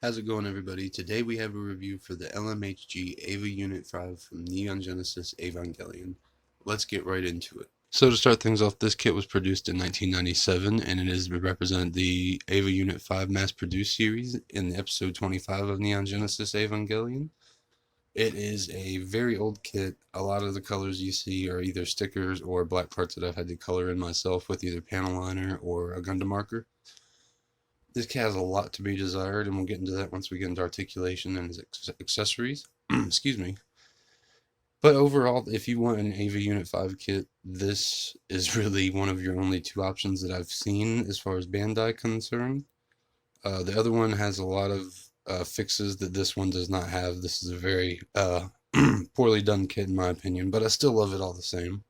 How's it going, everybody? Today we have a review for the LMHG Ava Unit 5 from Neon Genesis Evangelion. Let's get right into it. So to start things off, this kit was produced in 1997 and it is represent the Ava Unit 5 mass-produced series in the episode 25 of Neon Genesis Evangelion. It is a very old kit. A lot of the colors you see are either stickers or black parts that I've had to color in myself with either panel liner or a Gundam marker. This kit has a lot to be desired, and we'll get into that once we get into articulation and accessories. Excuse me. But overall, if you want an AV Unit 5 kit, this is really one of your only two options that I've seen as far as Bandai concerned. The other one has a lot of fixes that this one does not have. This is a very poorly done kit in my opinion, but I still love it all the same.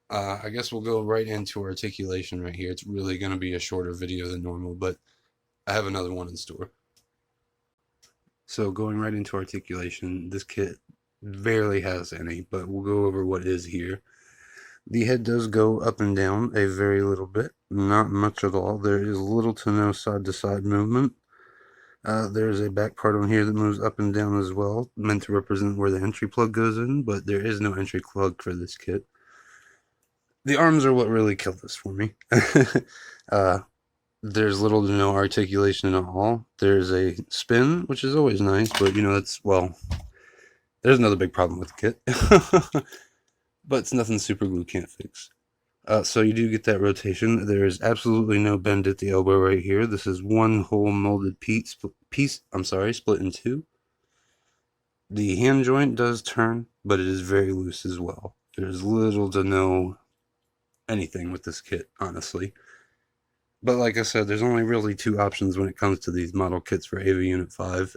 I guess we'll go right into articulation right here. It's really going to be a shorter video than normal, but I have another one in store. So going right into articulation, this kit barely has any, but we'll go over what is here. The head does go up and down a very little bit, not much at all. There is little to no side-to-side movement. There's a back part on here that moves up and down as well, meant to represent where the entry plug goes in, but there is no entry plug for this kit. The arms are what really killed this for me. There's little to no articulation at all. There's a spin, which is always nice, but that's, well, there's another big problem with the kit. But it's nothing super glue can't fix. So you do get that rotation. There is absolutely no bend at the elbow right here. This is one whole molded piece, split in two. The hand joint does turn, but it is very loose as well. There's little to no anything with this kit, honestly. But like I said, there's only really two options when it comes to these model kits for AVA Unit 5.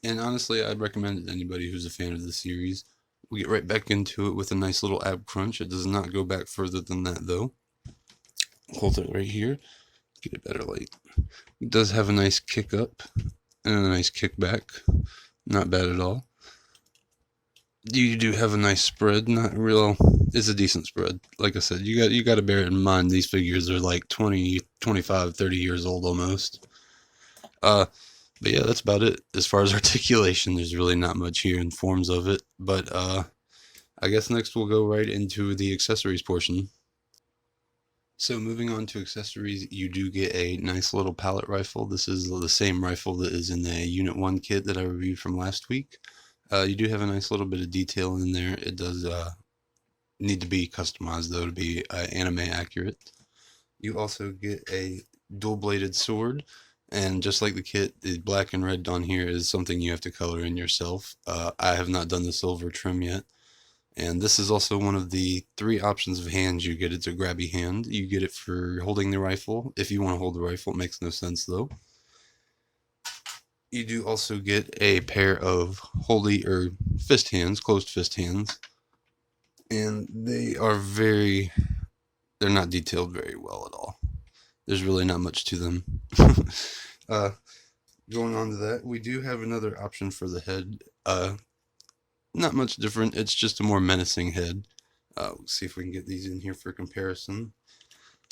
And honestly, I'd recommend it to anybody who's a fan of the series. We get right back into it with a nice little ab crunch. It does not go back further than that, though. Hold it right here. Get a better light. It does have a nice kick up and a nice kick back. Not bad at all. You do have a nice spread. Not real. It's a decent spread. Like I said, you got to bear in mind these figures are like 20, 25, 30 years old almost. But yeah, that's about it. As far as articulation, there's really not much here in forms of it. But I guess next we'll go right into the accessories portion. So moving on to accessories, you do get a nice little pallet rifle. This is the same rifle that is in the Unit 1 kit that I reviewed from last week. You do have a nice little bit of detail in there. It does need to be customized, though, to be anime accurate. You also get a dual-bladed sword, and just like the kit, the black and red on here is something you have to color in yourself. I have not done the silver trim yet. And this is also one of the three options of hands you get. It's a grabby hand. You get it for holding the rifle. If you want to hold the rifle, it makes no sense, though. You do also get a pair of fist hands, closed fist hands. And they're not detailed very well at all. There's really not much to them. Going on to that, we do have another option for the head. Not much different. It's just a more menacing head. Let's see if we can get these in here for comparison.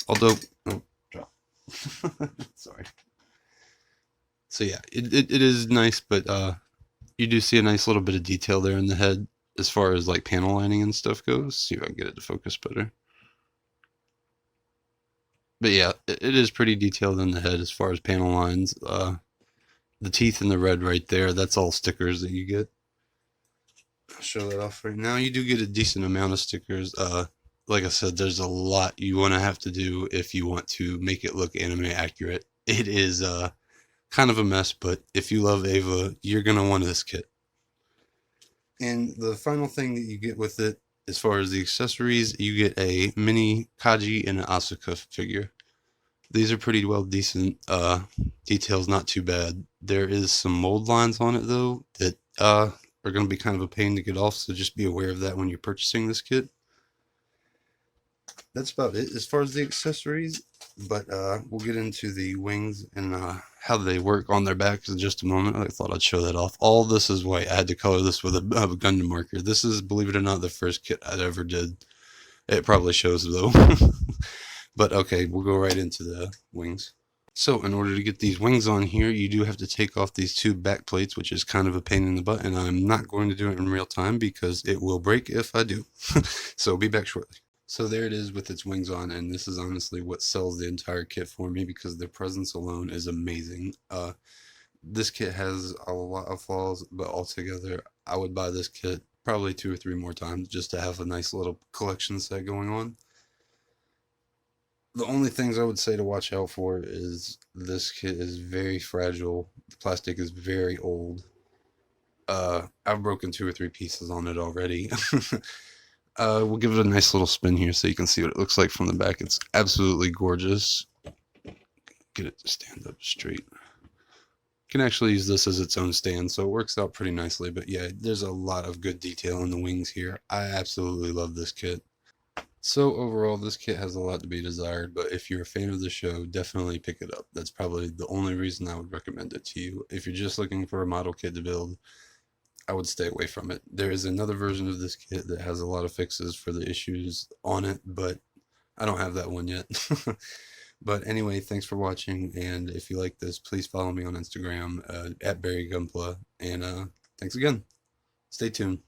Although, oh, drop. Sorry. So yeah, it is nice, but you do see a nice little bit of detail there in the head as far as like panel lining and stuff goes. See if I can get it to focus better. But yeah, it is pretty detailed in the head as far as panel lines. The teeth in the red right there, that's all stickers that you get. I'll show that off right now. You do get a decent amount of stickers. Like I said, there's a lot you want to have to do if you want to make it look anime accurate. It is kind of a mess, but if you love Ava, you're going to want this kit. And the final thing that you get with it, as far as the accessories, you get a mini Kaji and an Asuka figure. These are pretty well decent. Details not too bad. There is some mold lines on it, though, that are going to be kind of a pain to get off, so just be aware of that when you're purchasing this kit. That's about it as far as the accessories, but we'll get into the wings and how they work on their backs in just a moment. I thought I'd show that off. All this is white. I had to color this with a Gundam marker. This is, believe it or not, the first kit I ever did. It probably shows, though. But okay, we'll go right into the wings. So in order to get these wings on here, you do have to take off these two back plates, which is kind of a pain in the butt, and I'm not going to do it in real time because it will break if I do. So be back shortly. So there it is with its wings on, and this is honestly what sells the entire kit for me because their presence alone is amazing. This kit has a lot of flaws, but altogether, I would buy this kit probably 2 or 3 more times just to have a nice little collection set going on. The only things I would say to watch out for is this kit is very fragile. The plastic is very old. I've broken 2 or 3 pieces on it already. We'll give it a nice little spin here so you can see what it looks like from the back. It's absolutely gorgeous. Get it to stand up straight. You can actually use this as its own stand, so it works out pretty nicely. But yeah, there's a lot of good detail in the wings here. I absolutely love this kit. So overall, this kit has a lot to be desired, but if you're a fan of the show, definitely pick it up. That's probably the only reason I would recommend it to you. If you're just looking for a model kit to build, I would stay away from it. There is another version of this kit that has a lot of fixes for the issues on it, but I don't have that one yet. But anyway, thanks for watching, and if you like this, please follow me on Instagram at BarryGunpla, and thanks again. Stay tuned.